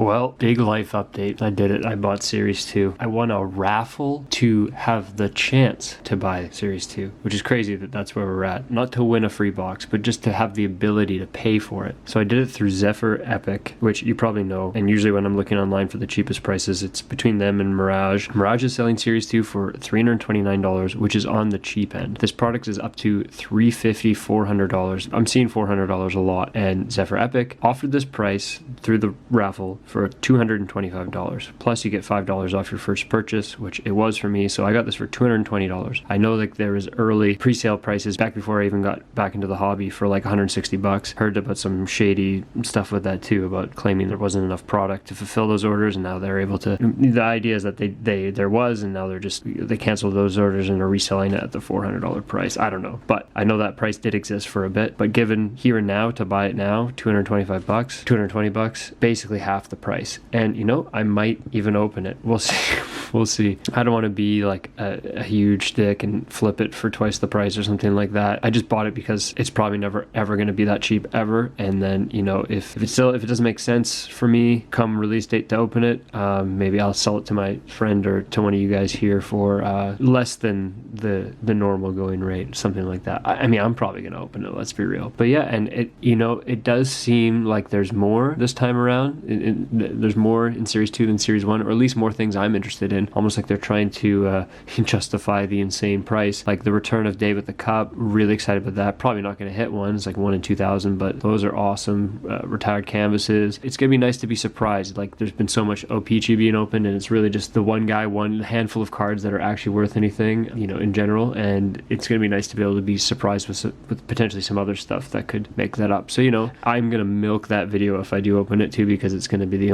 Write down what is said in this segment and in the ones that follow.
Well, big life update. I did it. I bought Series 2. I won a raffle to have the chance to buy Series 2, which is crazy that that's where we're at. Not to win a free box, but just to have the ability to pay for it. So I did it through Zephyr Epic, which you probably know. And usually when I'm looking online for the cheapest prices, it's between them and Mirage. Mirage is selling Series 2 for $329, which is on the cheap end. This product is up to $350, $400. I'm seeing $400 a lot. And Zephyr Epic offered this price through the raffle for $225. Plus you get $5 off your first purchase, which it was for me. So I got this for $220. I know like there was early pre-sale prices back before I even got back into the hobby for like $160. Heard about some shady stuff with that too, about claiming there wasn't enough product to fulfill those orders, and now they're able to. The idea is that there was, and now they canceled those orders and are reselling it at the $400 price. I don't know, but I know that price did exist for a bit. But given here and now, to buy it now, $225, $220, basically half the price. And you know, I might even open it. We'll see. We'll see. I don't want to be like a huge dick and flip it for twice the price or something like that. I just bought it because it's probably never ever going to be that cheap ever. And then, you know, if it doesn't make sense for me come release date to open it, maybe I'll sell it to my friend or to one of you guys here for less than the normal going rate, something like that. I mean, I'm probably going to open it, let's be real. But yeah, and it does seem like there's more this time around. There's more in Series 2 than Series 1, or at least more things I'm interested in. Almost like they're trying to justify the insane price. Like the return of Day with the Cup, really excited about that. Probably not going to hit one. It's like 1 in 2,000, but those are awesome. Retired canvases. It's going to be nice to be surprised. Like there's been so much OPG being opened, and it's really just the one handful of cards that are actually worth anything, you know, in general. And it's going to be nice to be able to be surprised with potentially some other stuff that could make that up. So, you know, I'm going to milk that video if I do open it too, because it's going to be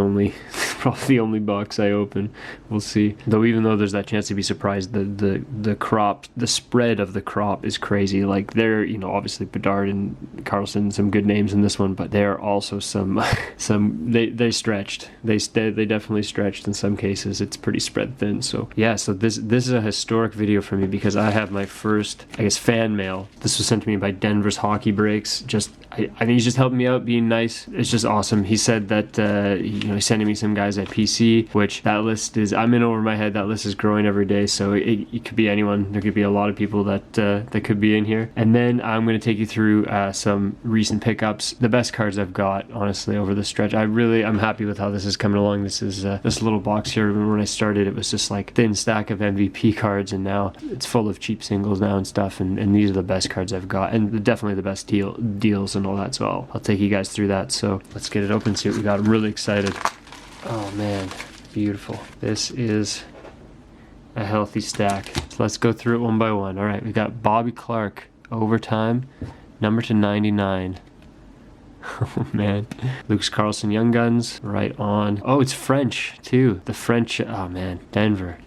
probably the only box I open. We'll see. Though even though there's that chance to be surprised, the crop, the spread of the crop is crazy. Like they're, you know, obviously Bedard and Carlson, some good names in this one, but there are also some they stretched. They definitely stretched in some cases. It's pretty spread thin. So yeah, so this is a historic video for me because I have my first, I guess, fan mail. This was sent to me by Denver's Hockey Breaks. I think he's just helping me out, being nice. It's just awesome. He said that he's sending me some guys at PC, which that list is, I'm in over my head. That list is growing every day, so it could be anyone. There could be a lot of people that could be in here. And then I'm going to take you through some recent pickups, the best cards I've got, honestly, over the stretch. I'm happy with how this is coming along. This is this little box here. Remember when I started, it was just like thin stack of MVP cards, and now it's full of cheap singles now and stuff. And these are the best cards I've got, and definitely the best deals and all that. So I'll take you guys through that. So let's get it open, see what we got. I'm really excited. Oh man, beautiful. This is a healthy stack. So let's go through it one by one. All right, we got Bobby Clark, overtime, number to 99. Oh man. Lucas Carlson, Young Guns, right on. Oh, it's French too. The French, oh man, Denver.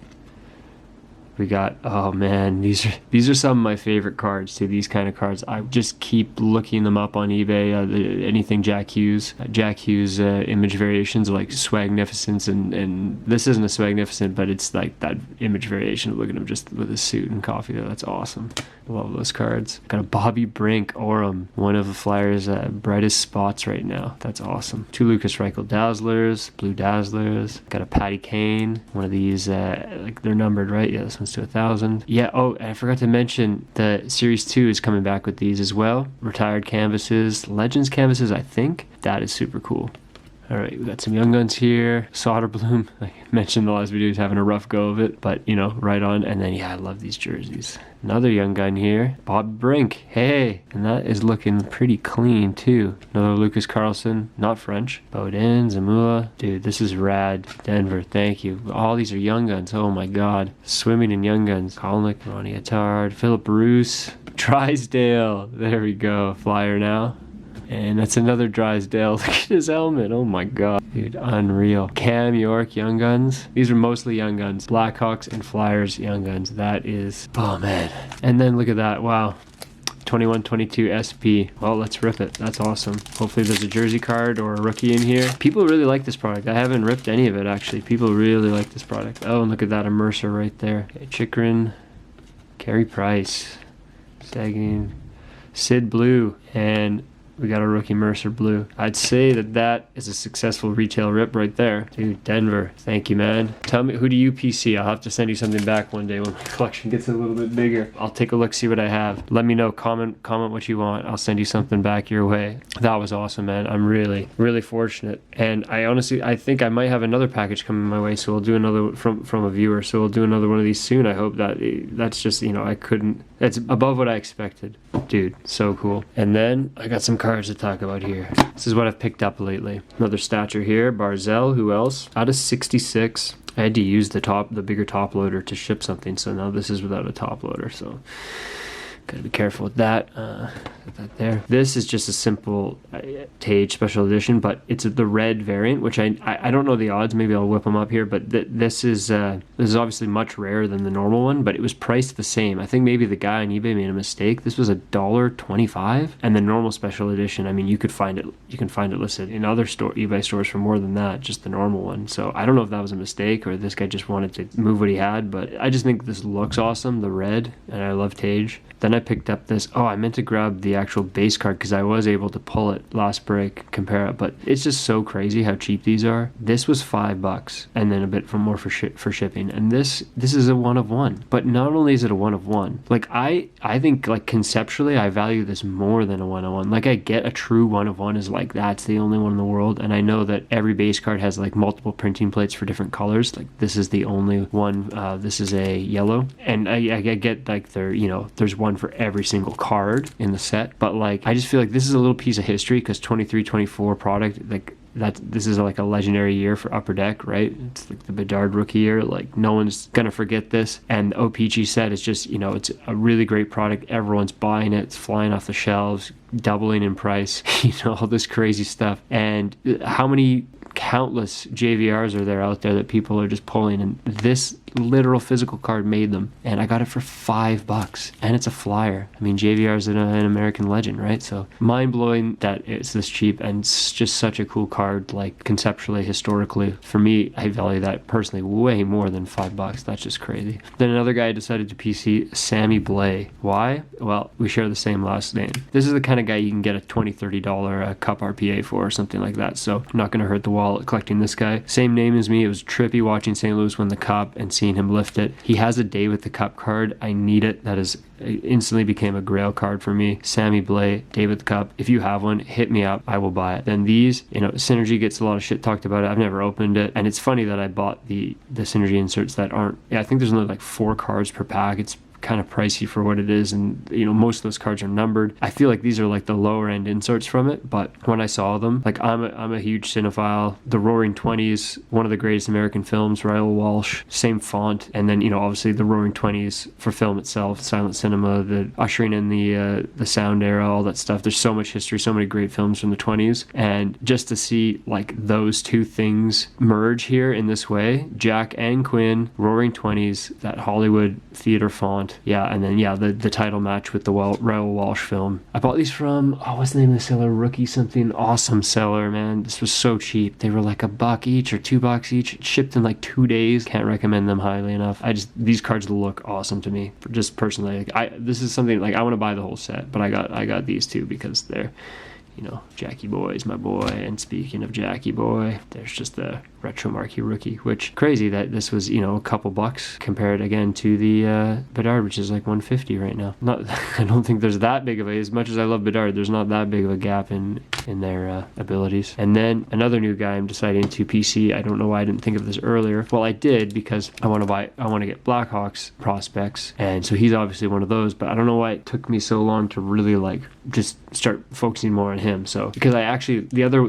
We got, oh man, these are some of my favorite cards too, these kind of cards. I just keep looking them up on eBay, anything Jack Hughes image variations like Swagnificence, and this isn't a Swagnificent, but it's like that image variation. Look at him just with his suit and coffee there, that's awesome. Love those cards. Got a Bobby Brink Orem, one of the Flyers' brightest spots right now. That's awesome. 2 Lucas Reichel Dazzlers, Blue Dazzlers. Got a Patty Kane, one of these, like they're numbered, right? Yeah, this one's to 1,000. Yeah, oh, and I forgot to mention the Series 2 is coming back with these as well. Retired canvases, Legends canvases, I think. That is super cool. All right, we got some Young Guns here. Soderblom, I mentioned in the last video, he's having a rough go of it, but you know, right on. And then, yeah, I love these jerseys. Another Young Gun here, Bob Brink, hey, and that is looking pretty clean too. Another Lucas Carlson, not French. Bowden, Zamula, dude, this is rad. Denver, thank you. All these are Young Guns, oh my god. Swimming in Young Guns. Kalnick, Ronnie Attard, Philip Bruce, Drysdale, there we go. Flyer now. And that's another Drysdale. Look at his helmet. Oh my god. Dude, unreal. Cam York, Young Guns. These are mostly Young Guns. Blackhawks and Flyers, Young Guns. That is... oh man. And then look at that. Wow. 21-22 SP. Well, let's rip it. That's awesome. Hopefully there's a jersey card or a rookie in here. People really like this product. I haven't ripped any of it, actually. People really like this product. Oh, and look at that. A Mercer right there. Okay, Chikrin. Carey Price. Sagan. Sid Blue. And we got a rookie Mercer Blue. I'd say that is a successful retail rip right there. Dude, Denver, thank you, man. Tell me, who do you PC? I'll have to send you something back one day when my collection gets a little bit bigger. I'll take a look, see what I have. Let me know, comment what you want. I'll send you something back your way. That was awesome, man. I'm really, really fortunate. And I think I might have another package coming my way, so we'll do another from a viewer. So we'll do another one of these soon. I hope that's just, it's above what I expected. Dude, so cool. And then I got some cards to talk about here. This is what I've picked up lately. Another Stature here. Barzell, who else? Out of 66. I had to use the bigger top loader to ship something, so now this is without a top loader, so gotta be careful with that. Put that there. This is just a simple Tage special edition, but it's the red variant, which I don't know the odds. Maybe I'll whip them up here, but this is obviously much rarer than the normal one, but it was priced the same. I think maybe the guy on eBay made a mistake. This was $1.25, and the normal special edition, I mean, you can find it listed in other eBay stores for more than that, just the normal one. So I don't know if that was a mistake or this guy just wanted to move what he had, but I just think this looks awesome, the red, and I love Tage. Then I picked up this. Oh, I meant to grab the actual base card because I was able to pull it last break, compare it, but it's just so crazy how cheap these are. This was $5 and then a bit more for shipping. And this is a 1 of 1. But not only is it a 1 of 1, like I think like conceptually I value this more than a 1 of 1. Like I get a true 1 of 1 is like that's the only one in the world, and I know that every base card has like multiple printing plates for different colors. Like this is the only one. This is a yellow, and I get like there's one for every single card in the set, but like I just feel like this is a little piece of history because 23-24 product, like this is like a legendary year for Upper Deck, right? It's like the Bedard rookie year. Like no one's gonna forget this. And the OPG set is just, it's a really great product. Everyone's buying it. It's flying off the shelves, doubling in price, all this crazy stuff. And how many countless JVRs are there out there that people are just pulling, and this literal physical card made them, and I got it for $5, and it's a flyer. I mean, JVR is an American legend, right? So mind-blowing that it's this cheap, and it's just such a cool card, like conceptually, historically. For me, I value that personally way more than $5. That's just crazy. Then another guy decided to PC Sammy Blay. Why? Well, we share the same last name. This is the kind of guy you can get a $20-$30 cup RPA for or something like that, so I'm not going to hurt the wallet collecting this guy. Same name as me. It was trippy watching St. Louis win the cup and seeing him lift it. He has a day with the cup card. I need it. That is instantly became a grail card for me. Sammy Blay, day with the cup. If you have one, hit me up. I will buy it. Then these, Synergy gets a lot of shit talked about it. I've never opened it, and it's funny that I bought the Synergy inserts that aren't. I think there's only like 4 cards per pack. It's kind of pricey for what it is, and most of those cards are numbered. I feel like these are like the lower end inserts from it, but when I saw them, like I'm a huge cinephile. The Roaring 20s, one of the greatest American films, Raoul Walsh, same font, and then obviously the Roaring 20s for film itself, silent cinema, the ushering in the sound era, all that stuff. There's so much history, so many great films from the 20s, and just to see like those two things merge here in this way, Jack and Quinn, Roaring 20s, that Hollywood theater font. Yeah, and then the title match with the Raoul Walsh film. I bought these from, what's the name of the seller? Rookie something. Awesome seller, man. This was so cheap. They were like $1 each or $2 each. It shipped in like 2 days. Can't recommend them highly enough. These cards look awesome to me. Just personally, this is something like I want to buy the whole set, but I got these two because they're, Jackie Boy is my boy. And speaking of Jackie Boy, there's just the retro marquee rookie, which crazy that this was a couple bucks compared again to the Bedard, which is like $150 right now. I don't think there's that big of as much as I love Bedard, there's not that big of a gap in their abilities. And then another new guy I'm deciding to PC. I don't know why I didn't think of this earlier. Well, I did because I want to get Blackhawks prospects, and so he's obviously one of those, but I don't know why it took me so long to really like just start focusing more on him. So because I actually the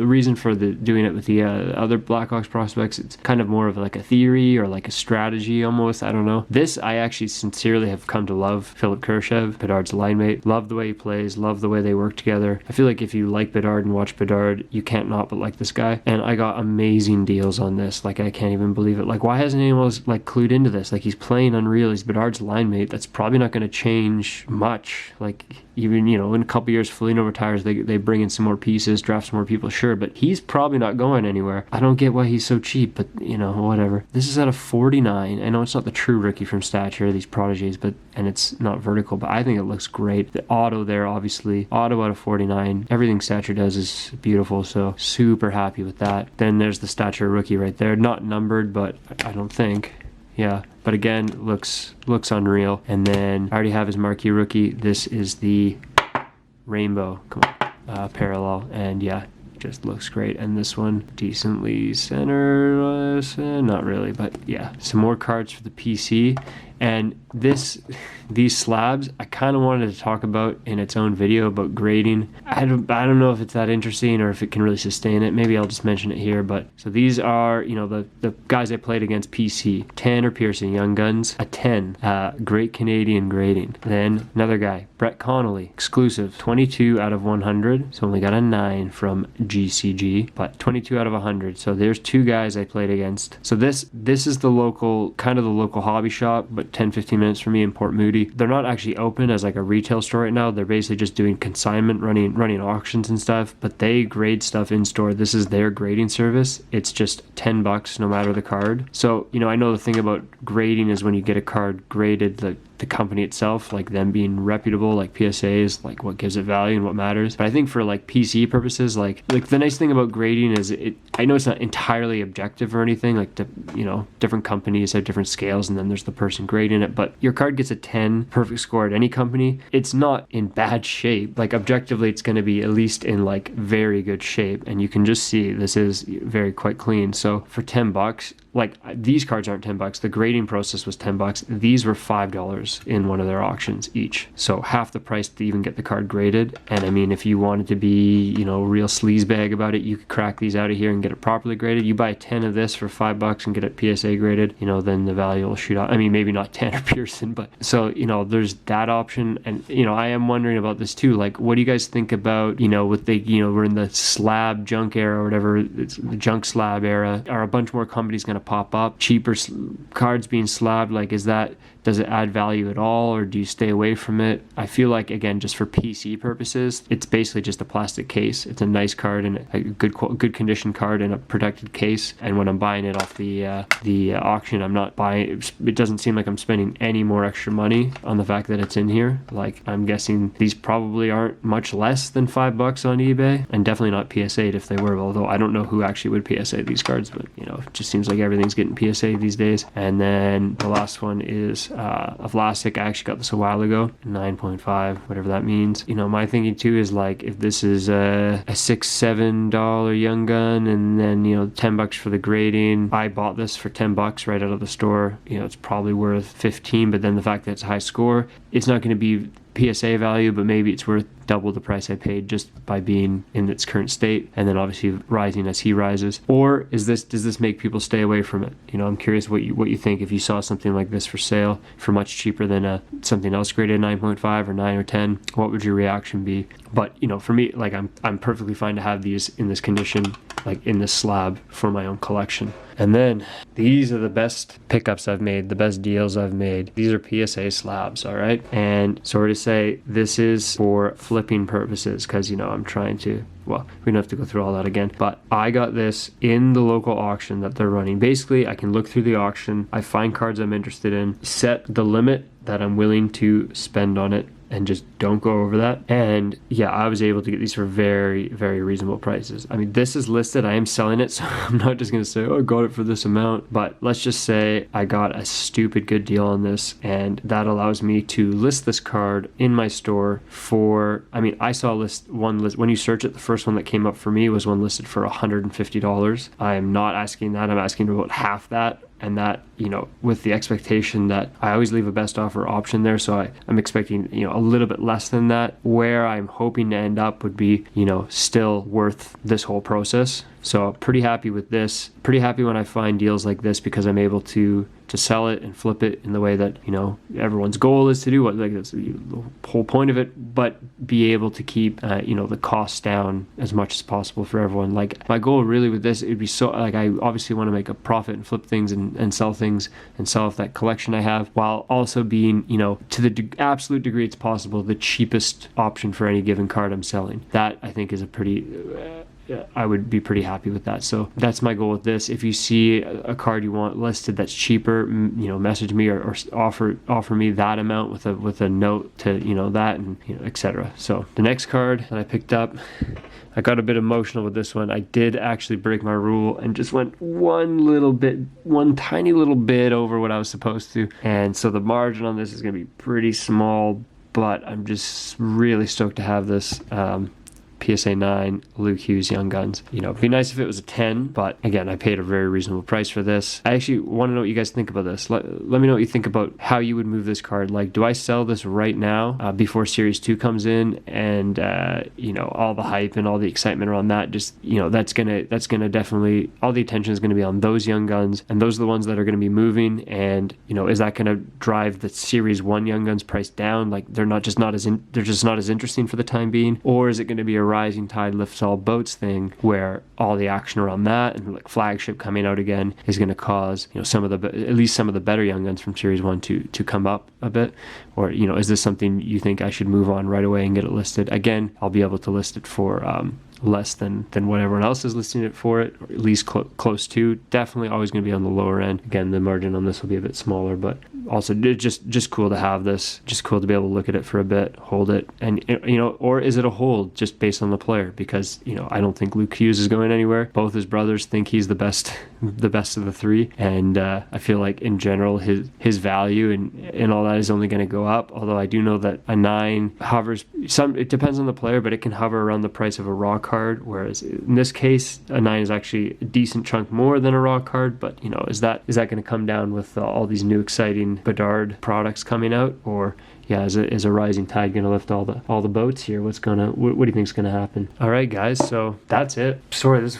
reason for doing it with the other Blackhawks prospects, it's kind of more of like a theory or like a strategy almost. I don't know. This I actually sincerely have come to love. Philip Kurashev, Bedard's line mate. Love the way he plays. Love the way they work together. I feel like if you like Bedard and watch Bedard, you can't not but like this guy. And I got amazing deals on this. Like I can't even believe it. Like why hasn't anyone else like clued into this? Like he's playing unreal. He's Bedard's line mate. That's probably not going to change much. Like even in a couple years Foligno retires, they bring in some more pieces, draft some more people, sure, but he's probably not going anywhere. I don't get why he's so cheap, but whatever. This is at a 49. I know it's not the true rookie from stature, these prodigies, and it's not vertical, but I think it looks great. The auto there, obviously, auto out of 49. Everything stature does is beautiful, so super happy with that. Then there's the stature rookie right there, not numbered, but I don't think. Yeah, but again, looks unreal. And then I already have his marquee rookie. This is the rainbow parallel, and yeah, just looks great. And this one decently centered, not really, but yeah, some more cards for the PC. And these slabs, I kind of wanted to talk about in its own video about grading. I don't know if it's that interesting or if it can really sustain it. Maybe I'll just mention it here. But so these are, the guys I played against PC. Tanner Pearson, Young Guns, a 10, Great Canadian grading. Then another guy, Brett Connolly, exclusive, 22 out of 100. So only got a 9 from GCG, but 22 out of 100. So there's two guys I played against. So this is the local hobby shop, but 10-15 minutes from me in Port Moody. They're not actually open as like a retail store right now. They're basically just doing consignment, running auctions and stuff, but they grade stuff in store. This is their grading service. It's just $10 no matter the card. So I know the thing about grading is when you get a card graded, the company itself, like them being reputable, like PSA is like what gives it value and what matters. But I think for like PC purposes, like the nice thing about grading is I know it's not entirely objective or anything, like different companies have different scales and then there's the person grading it, but your card gets a 10 perfect score at any company. It's not in bad shape. Like objectively it's going to be at least in like very good shape, and you can just see this is very quite clean. So for $10, like these cards aren't $10. The grading process was $10. These were $5 in one of their auctions each. So half the price to even get the card graded. And I mean, if you wanted to be, real sleazebag about it, you could crack these out of here and get it properly graded. You buy 10 of this for $5 and get it PSA graded, then the value will shoot out. I mean, maybe not Tanner Pearson, but so, there's that option. And, I am wondering about this too. Like, what do you guys think about, with we're in the slab junk era or whatever, it's the junk slab era. Are a bunch more companies going to pop up? Cheaper cards being slabbed, like, does it add value at all, or do you stay away from it? I feel like, again, just for PC purposes, it's basically just a plastic case. It's a nice card and a good condition card in a protected case. And when I'm buying it off the auction, I'm not buying. It doesn't seem like I'm spending any more extra money on the fact that it's in here. Like, I'm guessing these probably aren't much less than $5 on eBay, and definitely not PSA'd if they were. Although I don't know who actually would PSA these cards, but it just seems like everything's getting PSA these days. And then the last one is a Vlasic. I actually got this a while ago, 9.5, whatever that means. My thinking too is like, if this is a $6-7 Young Gun and then $10 for the grading, I bought this for $10 right out of the store. It's probably worth 15, but then the fact that it's a high score, it's not going to be PSA value, but maybe it's worth double the price I paid just by being in its current state, and then obviously rising as he rises. Or does this make people stay away from it? I'm curious what you think. If you saw something like this for sale for much cheaper than something else graded 9.5 or 9 or 10, what would your reaction be? But for me, like, I'm perfectly fine to have these in this condition, like in this slab, for my own collection. And then these are the best pickups I've made, the best deals I've made. These are PSA slabs, all right? And sorry to say, this is for flipping purposes, because I'm trying to, well, we don't have to go through all that again, but I got this in the local auction that they're running. Basically, I can look through the auction, I find cards I'm interested in, set the limit that I'm willing to spend on it, and just don't go over that. And yeah, I was able to get these for very, very reasonable prices. I mean, this is listed, I am selling it, so I'm not just gonna say, oh, I got it for this amount, but let's just say I got a stupid good deal on this, and that allows me to list this card in my store for, I saw one list, when you search it, the first one that came up for me was one listed for $150. I am not asking that, I'm asking about half that. And that, with the expectation that I always leave a best offer option there, so I'm expecting, a little bit less than that. Where I'm hoping to end up would be, still worth this whole process. So pretty happy with this. Pretty happy when I find deals like this, because I'm able to sell it and flip it in the way that, you know, everyone's goal is to do. Like, that's the whole point of it, but be able to keep you know, the costs down as much as possible for everyone. Like, my goal really with this, it'd be so, like, I obviously want to make a profit and flip things and sell things and sell off that collection I have, while also being, you know, to the absolute degree it's possible, the cheapest option for any given card I'm selling. That, I think, is a pretty I would be pretty happy with that. So that's my goal with this. If you see a card you want listed that's cheaper, you know, message me or offer me that amount with a note to, you know, that, and, you know, etc. So the next card that I picked up, I got a bit emotional with this one. I did actually break my rule and just went one tiny little bit over what I was supposed to. And so the margin on this is going to be pretty small, but I'm just really stoked to have this. PSA 9 Luke Hughes Young Guns. You know, it'd be nice if it was a 10, but again, I paid a very reasonable price for this. I actually want to know what you guys think about this. Let me know what you think about how you would move this card. Like, do I sell this right now before Series 2 comes in, and you know, all the hype and all the excitement around that, just, you know, that's gonna definitely, all the attention is gonna be on those Young Guns, and those are the ones that are gonna be moving. And, you know, is that gonna drive the Series 1 Young Guns price down? Like, they're just not as interesting for the time being, or is it gonna be a rising tide lifts all boats thing, where all the action around that and like flagship coming out again is going to cause, you know, at least some of the better Young Guns from Series 1 to come up a bit? Or, you know, is this something you think I should move on right away and get it listed? Again, I'll be able to list it for less than what everyone else is listing it for, it, or at least close to. Definitely always going to be on the lower end. Again, the margin on this will be a bit smaller, but also just cool to have this. Just cool to be able to look at it for a bit, hold it, and, you know, or is it a hold just based on the player? Because, you know, I don't think Luke Hughes is going anywhere. Both his brothers think he's the best of the three, and I feel like in general his value and all that is only going to go up. Although I do know that a 9 hovers, it depends on the player, but it can hover around the price of a raw card, whereas in this case a 9 is actually a decent chunk more than a raw card. But, you know, is that going to come down with all these new exciting bedard products coming out, or yeah, is a rising tide going to lift all the boats here? What do you think is going to happen? All right, guys, so that's it. Sorry, this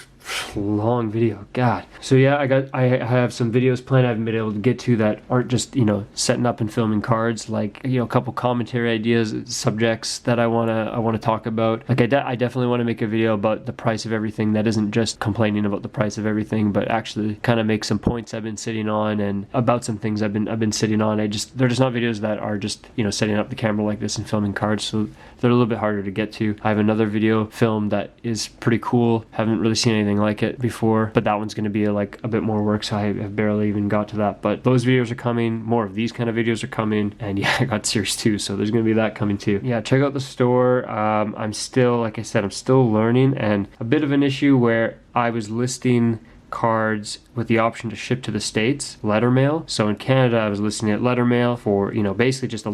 long video, god. So yeah, I have some videos planned I haven't been able to get to that aren't just, you know, setting up and filming cards, like, you know, a couple commentary ideas, subjects that I want to talk about. Like, I definitely want to make a video about the price of everything that isn't just complaining about the price of everything, but actually kind of make some points I've been sitting on and about some things I've been sitting on. They're just not videos that are just, you know, setting up the camera like this and filming cards, so they're a little bit harder to get to. I have another video filmed that is pretty cool. Haven't really seen anything like it before, but that one's going to be like a bit more work, so I have barely even got to that. But those videos are coming. More of these kind of videos are coming, and yeah, I got Series 2, so there's going to be that coming too. Yeah, check out the store. I'm still, like I said, I'm still learning, and a bit of an issue where I was listing cards with the option to ship to the States, letter mail. So in Canada, I was listing it letter mail for, you know, basically just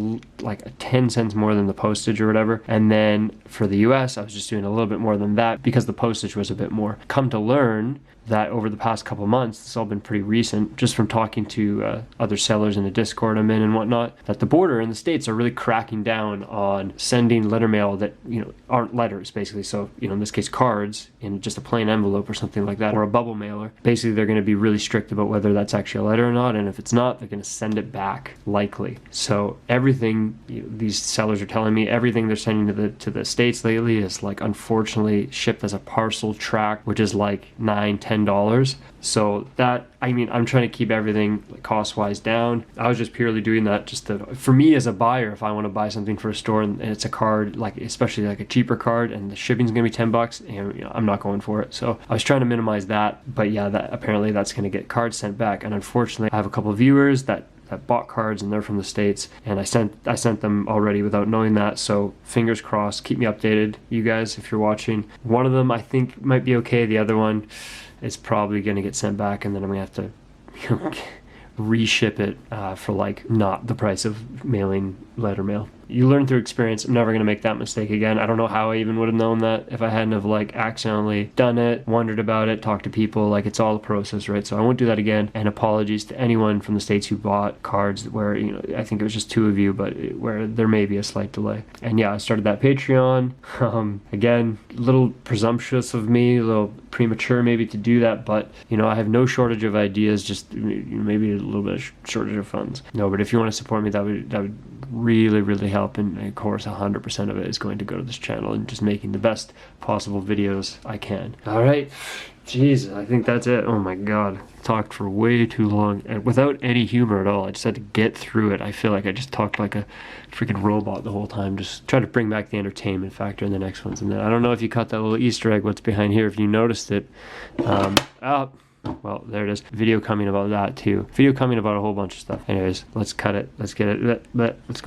like 10 cents more than the postage or whatever. And then for the US, I was just doing a little bit more than that because the postage was a bit more. Come to learn that over the past couple months, it's all been pretty recent, just from talking to other sellers in the Discord I'm in and whatnot, that the border in the States are really cracking down on sending letter mail that, you know, aren't letters, basically. So, you know, in this case, cards in just a plain envelope or something like that, or a bubble mailer. Basically, they're going to be really strict about whether that's actually a letter or not, and if it's not, they're going to send it back, likely. So everything, you know, these sellers are telling me, everything they're sending to the States lately is, like, unfortunately shipped as a parcel track, which is like $9-10. So that, I mean, I'm trying to keep everything, like, cost-wise down. I was just purely doing that just for me as a buyer, if I want to buy something for a store and it's a card, like, especially like a cheaper card, and the shipping's gonna be $10, and, you know, I'm not going for it. So I was trying to minimize that, but yeah, apparently that's gonna get cards sent back. And unfortunately, I have a couple of viewers that bought cards and they're from the States, and I sent them already without knowing that. So fingers crossed, keep me updated, you guys, if you're watching. One of them I think might be okay. The other one is probably going to get sent back, and then I'm gonna have to, you know, reship it for, like, not the price of mailing letter mail. you learn through experience. I'm never going to make that mistake again. I don't know how I even would have known that if I hadn't have like accidentally done it, wondered about it, talked to people. Like, it's all a process, right? So I won't do that again. And apologies to anyone from the States who bought cards where, you know, I think it was just 2 of you, but where there may be a slight delay. And yeah, I started that Patreon. Again, a little presumptuous of me, a little premature maybe to do that, but you know, I have no shortage of ideas, just maybe a little bit of shortage of funds. No, but if you want to support me, that would really help. And of course 100% of it is going to go to this channel and just making the best possible videos I can. All right, jeez, I think that's it. Oh my god, talked for way too long and without any humor at all. I just had to get through it. I feel like I just talked like a freaking robot the whole time, just try to bring back the entertainment factor in the next ones. And then I don't know if you caught that little Easter egg what's behind here, if you noticed it. Well, there it is. Video coming about that too. Video coming about a whole bunch of stuff. Anyways, let's cut it. Let's get it. Let's go.